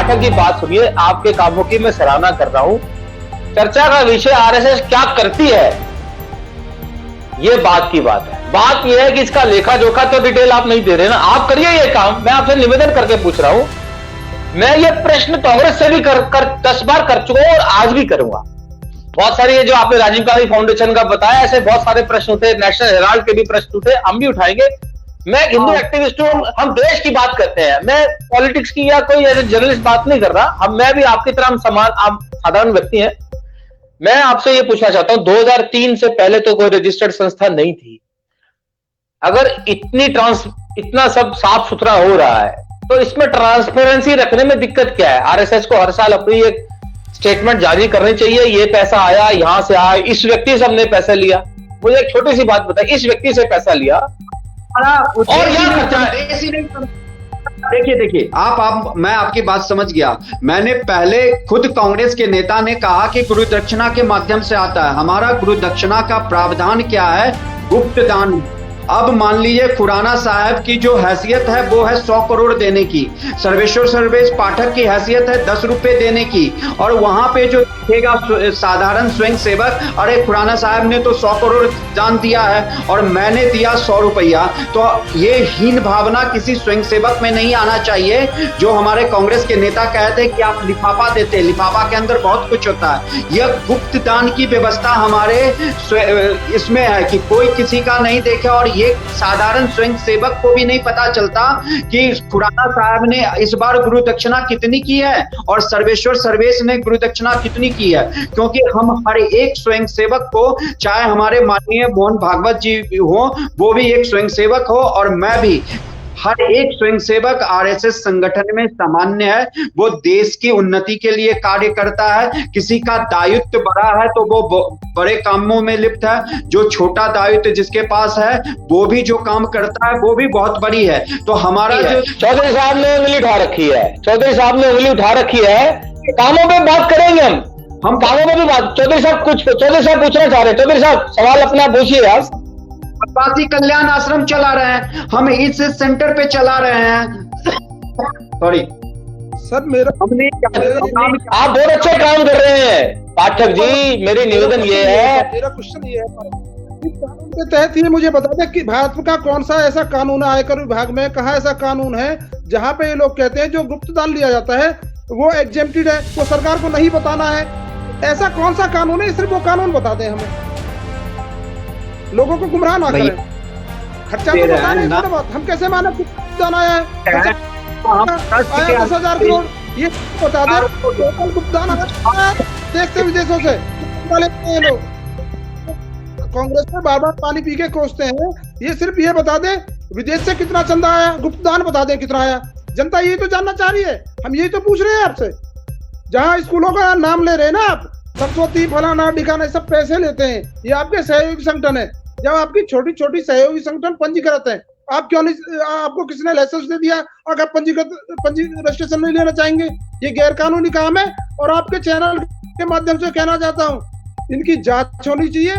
पाठक की बात सुनिए, आपके कामों की मैं सराहना कर रहा हूं। चर्चा का विषय आरएसएस क्या करती है, ये बात की बात है। बात यह है कि इसका लेखा जोखा तो डिटेल आप नहीं दे रहे ना, आप करिए ये काम। मैं आपसे निवेदन करके पूछ रहा हूं। मैं ये प्रश्न कांग्रेस से भी कर 10 बार कर चुका हूं और आज भी करूंगा। बहुत सारी ये जो आपने राजीव गांधी फाउंडेशन का बताया, ऐसे बहुत सारे प्रश्न उठे, नेशनल हेराल्ड के भी प्रश्न उठे, हम भी उठाएंगे। मैं हिंदू एक्टिविस्ट हूं, हम देश की बात करते हैं, मैं पॉलिटिक्स की या कोई ऐसे जर्नलिस्ट बात नहीं कर रहा। मैं भी आपकी तरह समान, आप साधारण व्यक्ति हैं। मैं आपसे ये पूछना चाहता हूं, 2003 से पहले तो कोई रजिस्टर्ड संस्था नहीं थी। अगर इतना सब साफ सुथरा हो रहा है तो इसमें ट्रांसपेरेंसी रखने में दिक्कत क्या है? आरएसएस को हर साल अपनी एक स्टेटमेंट जारी करनी चाहिए, ये पैसा आया, यहां से आया, इस व्यक्ति से हमने पैसा लिया। मुझे एक छोटी सी बात बताइए, इस व्यक्ति से पैसा लिया और यह खर्चा है। देखिए मैं आपकी बात समझ गया। मैंने पहले खुद कांग्रेस के नेता ने कहा कि गुरु दक्षिणा के माध्यम से आता है। हमारा गुरु दक्षिणा का प्रावधान क्या है? गुप्त दान। अब मान लीजिए खुराना साहब की जो हैसियत है वो है 100 करोड़ देने की, सर्वेश्वर सर्वेश पाठक की हैसियत है 10 रुपए देने की, और वहां पे जो दिखेगा साधारण स्वयं सेवक, अरे खुराना साहब ने तो 100 करोड़ दान दिया है और मैंने दिया 100 रुपया। तो ये हीन भावना किसी स्वयं सेवक में नहीं आना चाहिए। जो हमारे कांग्रेस के नेता कहते हैं कि आप लिफाफा देते, लिफाफा के अंदर बहुत कुछ होता है। यह गुप्त दान की व्यवस्था हमारे इसमें है कि कोई किसी का नहीं देखे, और ये साधारण स्वयं सेवक को भी नहीं पता चलता कि खुराना साहब ने इस बार गुरु दक्षिणा कितनी की है और सर्वेश्वर सर्वेश ने गुरु दक्षिणा कितनी की है। क्योंकि हम हर एक स्वयं सेवक को, चाहे हमारे माननीय मोहन भागवत जी हो, वो भी एक स्वयं सेवक हो, और मैं भी, हर एक स्वयंसेवक आरएसएस संगठन में सामान्य है। वो देश की उन्नति के लिए कार्य करता है। किसी का दायित्व बड़ा है तो वो बड़े कामों में लिप्त है, जो छोटा दायित्व जिसके पास है वो भी जो काम करता है वो भी बहुत बड़ी है। तो हमारा जो चौधरी साहब ने उंगली उठा रखी है, चौधरी साहब ने उंगली उठा रखी है, कामों पे बात करेंगे हम कामों में भी बात। चौधरी साहब पूछना चाह रहे हैं। चौधरी साहब सवाल अपना पूछिए। आप प्रवासी कल्याण आश्रम चला रहे हैं, हम इस सेंटर पे चला रहे हैं। सॉरी सर, हमने आप बहुत अच्छे काम कर रहे हैं पाठक जी। मेरी निवेदन ये है, मेरा क्वेश्चन ये है, इस कानून के तहत ये मुझे बता दें कि भारत का कौन सा ऐसा कानून है, आयकर विभाग में कहाँ ऐसा कानून है जहाँ पे ये लोग कहते हैं जो गुप्त दान लिया जाता है वो एग्जेम्प्टेड है, वो सरकार को नहीं बताना है। ऐसा कौन सा कानून है? सिर्फ वो कानून बता दें हमें, लोगों को गुमराह ना करें। खर्चा तो बता नहीं, थोड़ा बहुत हम कैसे माने गुप्त दान आया है, आया 10,000 करोड़, ये बता दे। टोटल गुप्त दान आया देश से विदेशों से लोग कांग्रेस में बार बार पानी पी के कोसते हैं। ये सिर्फ ये बता दे विदेश से कितना चंदा आया, गुप्त दान बता दे कितना आया। जनता यही तो जानना चाह रही है, हम यही तो पूछ रहे हैं आपसे। जहाँ स्कूलों का नाम ले रहे हैं ना आप, सरस्वती फलाना ढिकाना सब पैसे लेते हैं, ये आपके सहयोगी संगठन है। जब आपकी छोटी छोटी सहयोगी संगठन पंजीकृत है, आप क्यों नहीं, आपको किसने लाइसेंस दे दिया? अगर रजिस्ट्रेशन नहीं लेना चाहेंगे, ये गैर कानूनी काम है। और आपके चैनल के माध्यम से कहना चाहता हूँ, इनकी जांच होनी चाहिए।